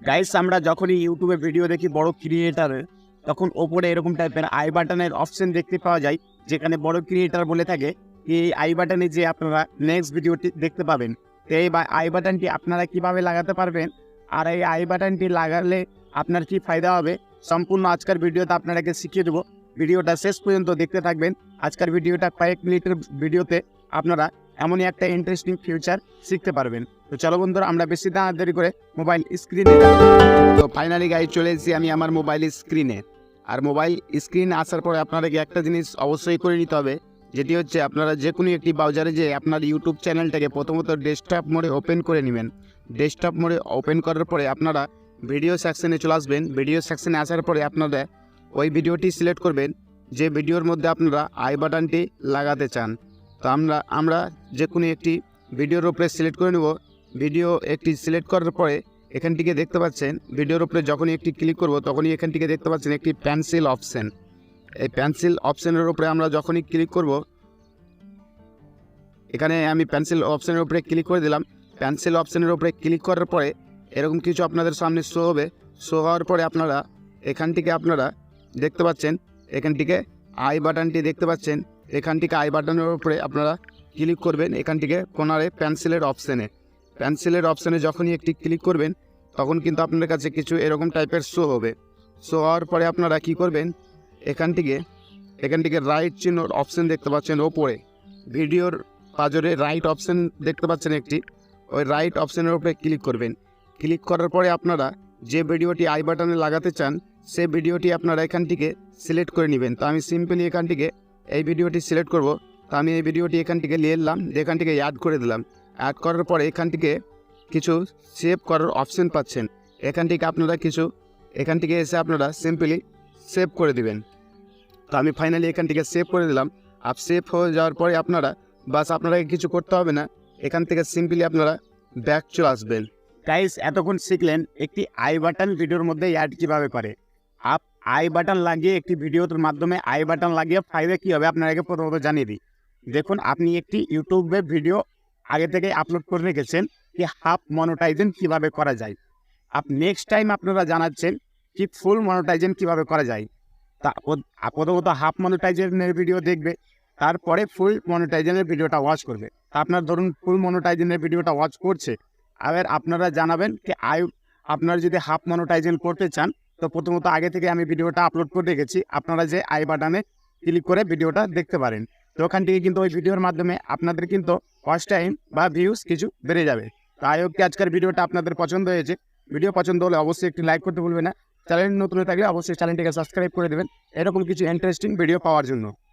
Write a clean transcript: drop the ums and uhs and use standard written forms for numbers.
Guys আমরা যখনই ইউটিউবে ভিডিও দেখি বড় ক্রিয়েটারের, তখন ওপরে এরকম টাইপের আই বাটনের অপশন দেখতে পাওয়া যায়, যেখানে বড় ক্রিয়েটার বলে থাকে এই আই বাটনে যে আপনারা নেক্সট ভিডিওটি দেখতে পাবেন। তো এই আই বাটনটি আপনারা কিভাবে লাগাতে পারবেন আর এই আই বাটনটি লাগালে আপনার কি ফায়দা হবে, সম্পূর্ণ আজকের ভিডিওতে আপনাদেরকে শিখিয়ে দেবো। ভিডিওটা শেষ পর্যন্ত দেখতে থাকবেন। আজকের ভিডিওটা কয়েক মিনিটের ভিডিওতে আপনারা এমনই একটা ইন্টারেস্টিং ফিউচার শিখতে পারবেন। তো চলো বন্ধুরা, আমরা বেশি না দেরি করে মোবাইল স্ক্রিনে তো ফাইনালি গাইড চলে এসেছি আমি আমার মোবাইল স্ক্রিনে। আর মোবাইল স্ক্রিন আসার পরে আপনাদেরকে একটা জিনিস অবশ্যই করে নিতে হবে, যেটি হচ্ছে আপনারা যে কোনো একটি ব্রাউজারে যে আপনার ইউটিউব চ্যানেলটাকে প্রথমত ডেস্কটপ মোডে ওপেন করে নেবেন। ডেস্কটপ মোডে ওপেন করার পরে আপনারা ভিডিও সেকশনে চলে আসবেন। ভিডিও সেকশনে আসার পরে আপনারা ওই ভিডিওটি সিলেক্ট করবেন যে ভিডিওর মধ্যে আপনারা আই বাটনটি লাগাতে চান। তো আমরা যে কোনো একটি ভিডিওর উপরে সিলেক্ট করে নেব। ভিডিও একটি সিলেক্ট করার পরে এখান থেকে দেখতে পাচ্ছেন ভিডিওর উপরে যখনই একটি ক্লিক করব তখনই এখান থেকে দেখতে পাচ্ছেন একটি পেন্সিল অপশন। এই পেন্সিল অপশনের উপরে আমরা যখনই ক্লিক করব, এখানে আমি পেন্সিল অপশনের উপরে ক্লিক করে দিলাম। পেন্সিল অপশনের উপরে ক্লিক করার পরে এরকম কিছু আপনাদের সামনে শো হবে। শো হওয়ার পরে আপনারা এখান থেকে আপনারা দেখতে পাচ্ছেন এখান থেকে আই বাটনটি দেখতে পাচ্ছেন। এখান থেকে আই বাটনের উপরে আপনারা ক্লিক করবেন। এখান থেকে কোনারে পেন্সিলের অপশানে যখনই একটি ক্লিক করবেন তখন কিন্তু আপনাদের কাছে কিছু এরকম টাইপের শো হবে। শো হওয়ার পরে আপনারা কি করবেন, এখান থেকে রাইট চিহ্ন অপশান দেখতে পাচ্ছেন ওপরে ভিডিওর পাজরে রাইট অপশান দেখতে পাচ্ছেন একটি, ওই রাইট অপশানের উপরে ক্লিক করবেন। ক্লিক করার পরে আপনারা যে ভিডিওটি আই বাটনে লাগাতে চান সেই ভিডিওটি আপনারা এখান থেকে সিলেক্ট করে নেবেন। তো আমি সিম্পলি এখান থেকে এই ভিডিওটি সিলেক্ট করব। তো আমি এই ভিডিওটি এখান থেকে নিয়ে এলাম, এখান থেকে অ্যাড করে দিলাম। অ্যাড করার পরে এখান থেকে কিছু সেভ করার অপশন পাচ্ছেন। এখান থেকে আপনারা এখান থেকে এসে আপনারা সিম্পলি সেভ করে দিবেন। তো আমি ফাইনালি এখান থেকে সেভ করে দিলাম। আর সেভ হয়ে যাওয়ার পরে আপনারা আপনারা কিছু করতে হবে না, এখান থেকে সিম্পলি আপনারা ব্যাক চলে আসবেন। গাইস এতক্ষণ শিখলেন একটি আই বাটন ভিডিওর মধ্যে অ্যাড কীভাবে করে। আই বাটন লাগিয়ে একটি ভিডিওর মাধ্যমে আই বাটন লাগিয়ে ফাইলে কী হবে আপনাকে প্রথমত জানিয়ে দিই। দেখুন, আপনি একটি ইউটিউবে ভিডিও আগে থেকে আপলোড করে রেখেছেন কি হাফ মনোটাইজেশন কীভাবে করা যায়। নেক্সট টাইম আপনারা জানাচ্ছেন কি ফুল মনোটাইজেশন কীভাবে করা যায়। তা প্রথমত হাফ মনোটাইজেশনের ভিডিও দেখবে, তারপরে ফুল মনোটাইজেশনের ভিডিওটা ওয়াচ করবে। তা আপনার ধরুন ফুল মনোটাইজেশনের ভিডিওটা ওয়াচ করছে, আবার আপনারা জানাবেন কি আপনারা যদি হাফ মনোটাইজেশন করতে চান তো প্রথমত আগে থেকে আমি ভিডিওটা আপলোড করে রেখেছি, আপনারা যে আই বাটনে ক্লিক করে ভিডিওটা দেখতে পারেন। তো ওখান থেকে কিন্তু ওই ভিডিওর মাধ্যমে আপনাদের কিন্তু ওয়াচ টাইম বা ভিউজ কিছু বেড়ে যাবে। তো আই হোপ কি আজকের ভিডিওটা আপনাদের পছন্দ হয়েছে। ভিডিও পছন্দ হলে অবশ্যই একটি লাইক করতে ভুলবেন না। চ্যানেল নতুন থাকলে অবশ্যই চ্যানেলটিকে সাবস্ক্রাইব করে দেবেন এরকম কিছু ইন্টারেস্টিং ভিডিও পাওয়ার জন্য।